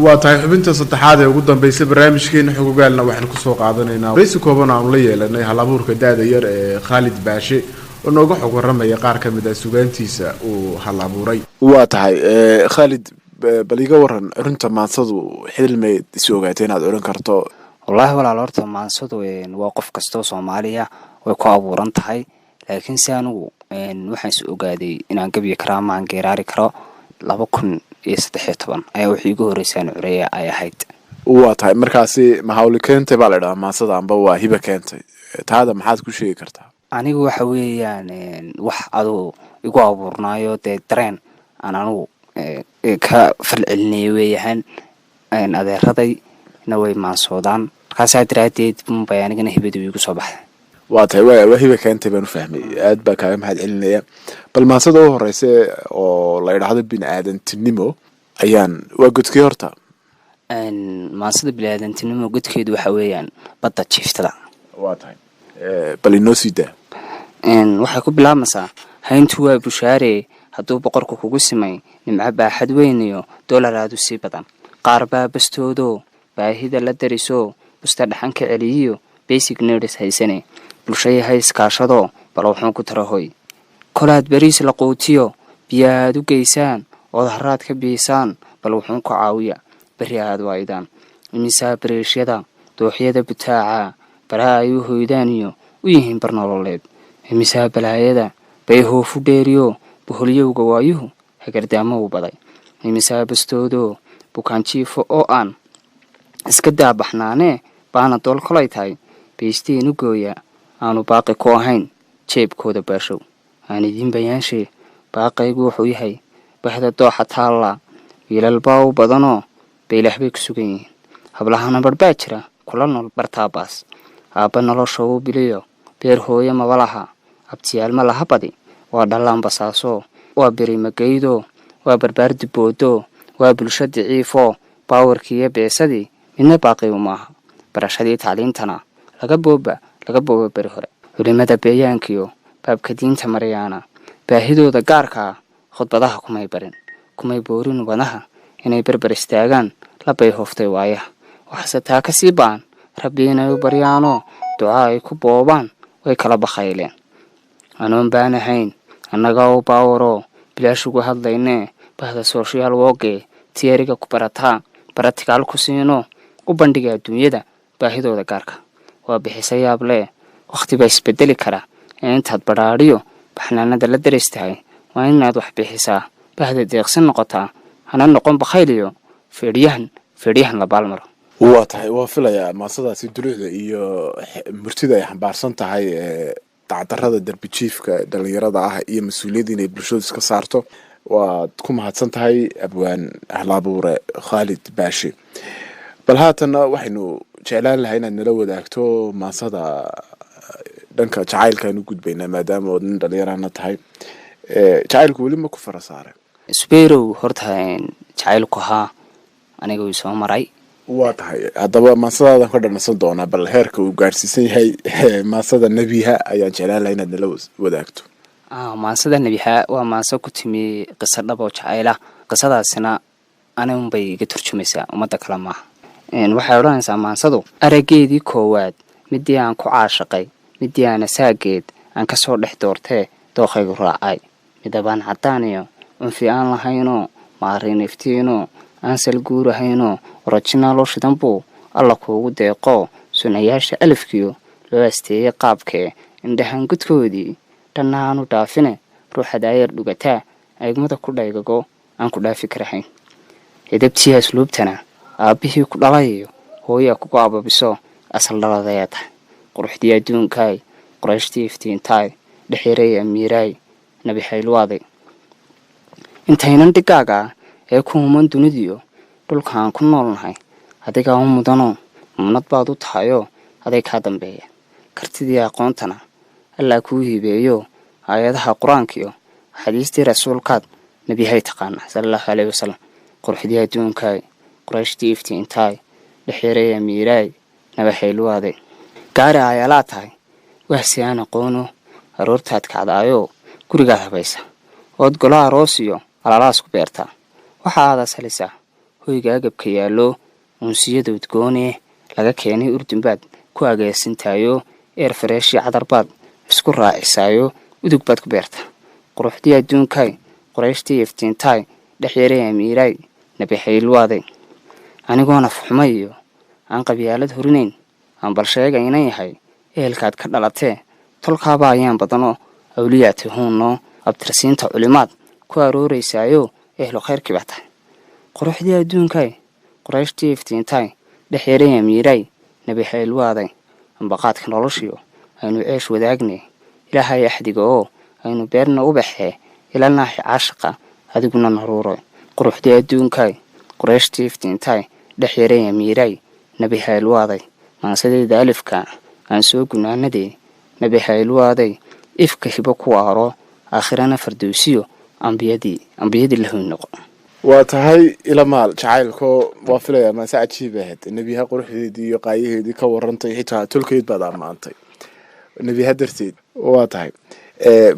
waa tahay xubinta saddexaad ee ugu dambeysay barnaamijkeena xogogaalna waxaan ku soo qaadanaynaa waraysi kooban aan la yeelanay hal-abuurka daada yar ee Khalid Baashe oo nooga xog waramaya qaar ka mid ah sugaantiisa uu hal-abuuray. waa tahay Khalid bal iga waran runta maansadu xilmeed soo ogaatay inaad oran karto. wallahi walaal horta maansadu waa qof kasto Soomaaliya way ku abuuran tahay laakiin si anigu waxaan soo ogaaday inaan gabiyo karaamaan geeraari karo 2013 ayaa wixii ugu horeysay cureeya ay ahayd. waa tahay markaasi ma hawli keentay baa la dhahaa maansada amba waa hiba keentay taada maxaad ku sheegi kartaa? anigu waxa weeyaan wax adu igu abuurnaayo dareen aan anigu ka falcelinay weeyaan adeeraday na way maansoodaan markaas aad bayaanigana hibadu igu soo baxay. waa tahay waa hiba keentay baan u fahmay aad baa kaaga mahad celinaya. bal maansada ugu horeysay oo la yiraahdo bini'aadantinimo ayaan waa godkii horta maansada bini'aadantinimo godkeedu waxa weeyaan badda jiiftada. waa tahay bal inoo sii daa. waxay ku bilaabmaysaa hayntu waa bushaare hadduu boqorku kugu simay nimco baaxad weyn iyo dollar aad u sii badan qaar baa bastoodo baahida la dariso busta dhaxan ka celiyo basic needs haysane bulshada hayskaashado bal wuxuu ku tarahoy kolaad bariis la quutiyo biyaad u geysaan oo haraad ka biisaan bal wuxuu ku caawiya bari aad waaydan imisa bareeshada dooxyada butaaca baraa ay u hoydaan iyo u yihiin barnololeed imisa balaayada bay hoofu dheeriyo buholiyowga waayuhu hagardaamo u baday imisa bastoodo bukaan jiifo oo aan iska daabaxnaane baana dool kolay tahay beestiin u gooya aanu baaqi ku ahayn jeebkooda baashow aan idin bayaanshay baaqaygu wuxuu yahay bahda dooxa taalla wiilal baa u badanoo beelax bay ku sugan yihiin hablahana barbaa jira kula nool bartaabaas aabba nolosha uu biliyo beer hooyo mabalaha abtiyaal ma laha badi waa dhalaan basaaso waa beri magaydo waa barbaar diboodo waa bulsho daciifo baawarkiiyo beesadii midna baaqi maaha barashadii tacliintana laga booba beri hore culimada beeyaankiyo baabka diinta maryaana baahidooda gaarka khudbadaha kumay boorin wadaha inay barbar istaagaan labay hoftay waayaha waxase taa ka sii baan rabbi inay u baryaano ducaa ay ku boobaan way kala bakhayleen anoon baan ahayn annaga u baawaro bilaash ugu hadlaynee bahda social worke tiyariga ku barataa baratigaal ku siino u bandhiga adduunyada baahidooda gaarka waa bixisa yaab leh waqti baa isbedeli kara intaad badhaadhiyo baxnaanada la daristahay waa inaad wax bixisaa bahda deeqsin noqotaa hana noqon bakhayliyo feedhiyahan la baalmaro. waa tahay waa filayaa maasadaasi dulucda iyo murtida ay xambaarsan tahay dacdarrada darbi jiifka dhalinyarada ah iyo mas-uuliyadda inay bulshadu iska saarto. waad ku mahadsan tahay abwaan hal-abuure Khalid Baashe. bal haatana waxaynu jeclaan lahay inaad nala wadaagto maasada dhanka jacaylkaan u gudbaynaa maadaama ood nin dhalinyarana tahay jacaylku weli ma ku fara saaray? isbeerow horta jacaylku haa aniga uu soo maray. waa tahay haddaba maasadaadaan ka dhanaysan doonaa bal heerka uu gaarsiisan yahay maasada nebiha ayaan jeclaan lahay inaad nala wadaagto. maasada nebiha waa maaso ku timi qiso dhab oo jacayla qisadaasina anigun bay iga turjumaysaa ummadda kale maaha. waxay odhanaysaa maansadu araggeedii koowaad midii aan ku caashaqay midii aan asaageed aan ka soo dhex doortee dookhaygu raacay midabaan caddaan iyo cunfi aan lahaynoo maarin iftiinoo aan salguurahaynoo orojinaaloo shidan buu alla kuugu deeqoo sunayaasha alifkiyo loo asteeyey qaabkee indhahan gudkoodii dhanna aanu dhaafine ruuxa daayar dhugataa eegmada ku dhaygago aan ku dhaafi karahayn edabtii asluubtana aabbihii ku dhalay iyo hooyaa kugu ababiso asal dhaladayaa tahay quruxdii adduunkaay qorayshtii iftiintaay dhexyaray amiiraay nabi haylwaaday intaynan dhigaaga ee ku human dunidiyo dhulkaan ku noolnahay adigaa u mudanoo mumnad baad u tahayoo aday kaa dambeeya kartidii aqoontana allaa kuu hibeeyo aayadaha qur-aankiyo xadiistii rasuulkaad nebihay taqaana sallallahu calayhi wasallam quruxdii adduunkaay qorayshtii iftiintaay dhexyaray amiiraay nabi haylwaaday gaari ayaalaa tahay wahsi aan aqoono aroortaad kacdaayoo gurigaad habaysa ood golo aroos iyo alalaas ku beertaa waxa aadaas helisaa hoyga agabka yaallo unsiyada udgoone laga keenay urdunbaad ku agaasintayo eer fareeshii cadarbaad isku raacisaayo udug baad ku beerta quruxdii adduunkay qorayshtii iftiintaay dhexyaray amiiray nabi xaylwaaday anigoona fuxma iyo aan qabyaalad horinayn aan bal sheegaynan yahay ehelkaad ka dhalatee tolkaaba ayaan badanoo awliyaati huunno abtirsiinta culimaad ku arooraysaayo ehlo khayrkii baa tahay quruxdii adduunkay qorayshtii iftiintaay dhexyaray amiiray nabi xaylwaaday ambaqaadka noloshiyo aynu ceesh wadaagne ilaahay axdiga oo aynu beerna u baxee ilaalnaaxi caashaqa adiguna naruuro quruxdii adduunkay qorayshtii iftiintaay dhexyaray amiiray nabi xaylwaaday maansadeeda alifka aan soo gunaanadee nabi xaylwaaday ifka hibo ku aaro aakhirana fardowsiyo ambiyadii la hoyn noqo waa tahay ilamaal jacaylko waa filayaa maase cajiib ahayd nebiyaha quruxdeedii iyo qaayaheedii ka warantay xitaa tolkeed baad ammaantay nebiyaha darteed waa tahay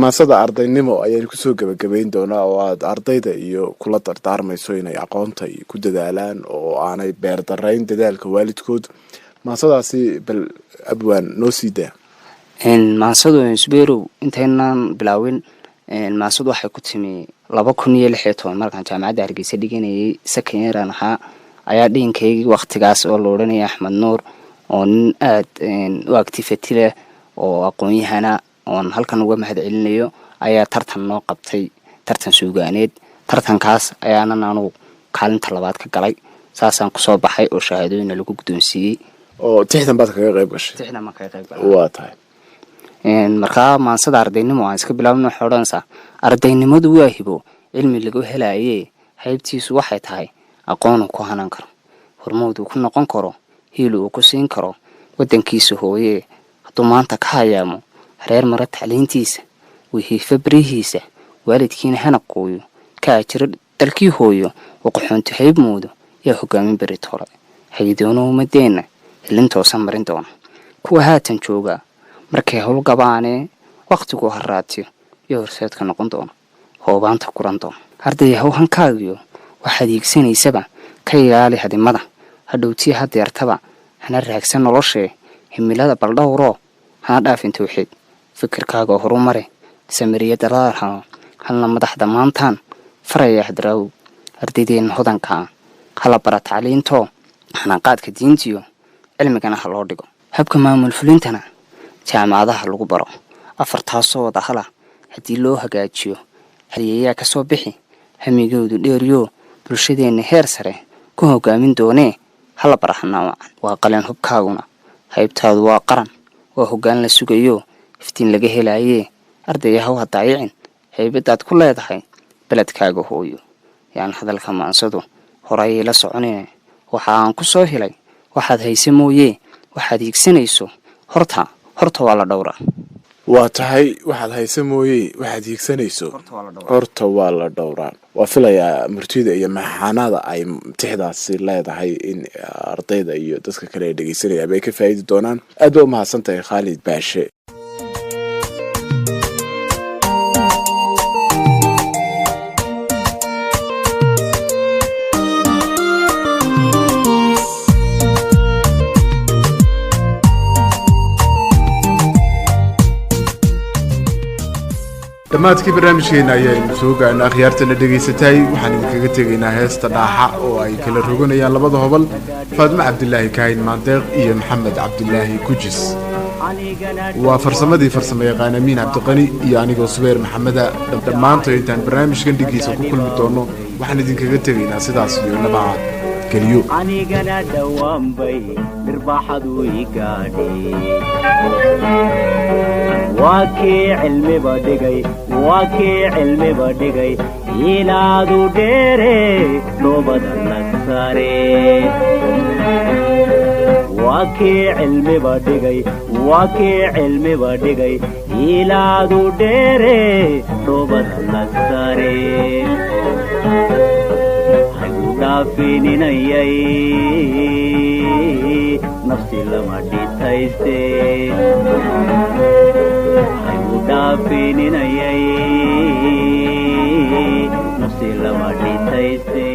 maasada ardaynimo ayaynu kusoo gebagabayn doonaa oo aad ardayda iyo kula dardaarmayso inay aqoonta ku dadaalaan oo aanay beer darayn dadaalka waalidkood maasadaasi bal abwaan noo sii daa maasadu subeerow intaynaan bilaawin maasadu waxay ku timi 2016 markaan jaamacadda Hargeysa dhiganayay secondary ahaa ayaa dhiinkaygii waqtigaas oo la oranayay Axmed Nuur oo nin aad u activity leh oo aqoon-yahana oo halkan uga mahad celinayo ayaa tartan noo qabtay tartan suugaaneed tartankaas ayaana aanu kaalinta labaad ka galay saasaan ku soo baxay oo shahaadooyin lagu guddoonsiiyay oo tixdan baad kaga qayb gashay waa tahay markaa maansada ardaynimo aan iska bilaabno xoransa ardaynimadu waa hibo cilmi lagu helaayay haybtiisu waxay tahay aqoon ku hanan karo hormoodu ku noqon karo hiil uu ku siin karo wadankiisa hooye haduu maanta ka hayaamo reer mara tacliintiisa wixii fabrihiisa waalidkiina hana qooyo ka jira dalkii hooyo waqoonti haybmoodu yaa hogaamin beritoole haydoono umadeena hilintoosan marin doona kuwa haatan jooga markay hawl gabaane waqtigu haraatiyo iyo horseedka noqon doona hoobaanta kuran doona arday hankaagiyo waxaad iigsanaysaba ka ilaali hadimada hadhowtii hadeertaba hana raagsan noloshee himilada baldhowro hana dhaafin tawxiid fikirkaaga horumare samiriya dalaarha halna madaxda maantaan faraya hadraaw ardaydeen hodanka hala bara tacliinto hana qaadka diintiyo cilmigana haloo dhigo habka maamul fulintana jaamacadaha lagu baro afartaasoo wada hala hadii loo hagaajiyo haliyayaa ka soo bixi hamigoodu dheeriyo bulshadeena heer sare ku hogaamin doonee hala baraxnaa waa qaleen hubkaaguna haybtaadu waa qaran waa hoggaan la sugayo iftiin laga helaayee ardayaha waa daayicin haybadaad ku leedahay beledkaaga hooyo yaan hadalka maansadu horay la soconee waxa aan ku soo helay waxaad hayse mooyee waxaad iigsanayso horta waa la dhowraa waa tahay waxaad hayse mooyee waxaad hiigsanayso horta waa la dhowraa waa filayaa murtida iyo maxaanada ay tixdaasi leedahay in ardayda iyo dadka kale ay dhegeysanayaan ay ka faa'iidi doonaan aad baa u mahadsantahay Khalid Baashe dhammaadkii barnaamijkeena ayaynu soo gaarnay akhyaartana dhegaysatay waxaan idinkaga tegaynaa heesta dhaaxa oo ay kala roganayaan labada hobol Faadma Cabdilaahi Kaahin Maandeeq iyo Maxamed Cabdilaahi Kujis waa farsamadii farsamayaqaan Amiin Cabdiqani iyo anigoo Subeer Maxameda dhammaantood intaan barnaamijkan dhigiisa ku kulmi doono waxaan idinkaga tegaynaa sidaas iyo nabad geliyo anigana dhawaanbay mirbaxadu igaadhay waakii cilmi badhigay inaadu dheere noobada la saare waakii cilmi badhigay inaadu dheere noobada la saare hayu dhaafininayay nafsi lama dhitayste dhaafininayay nafti lama dhitayste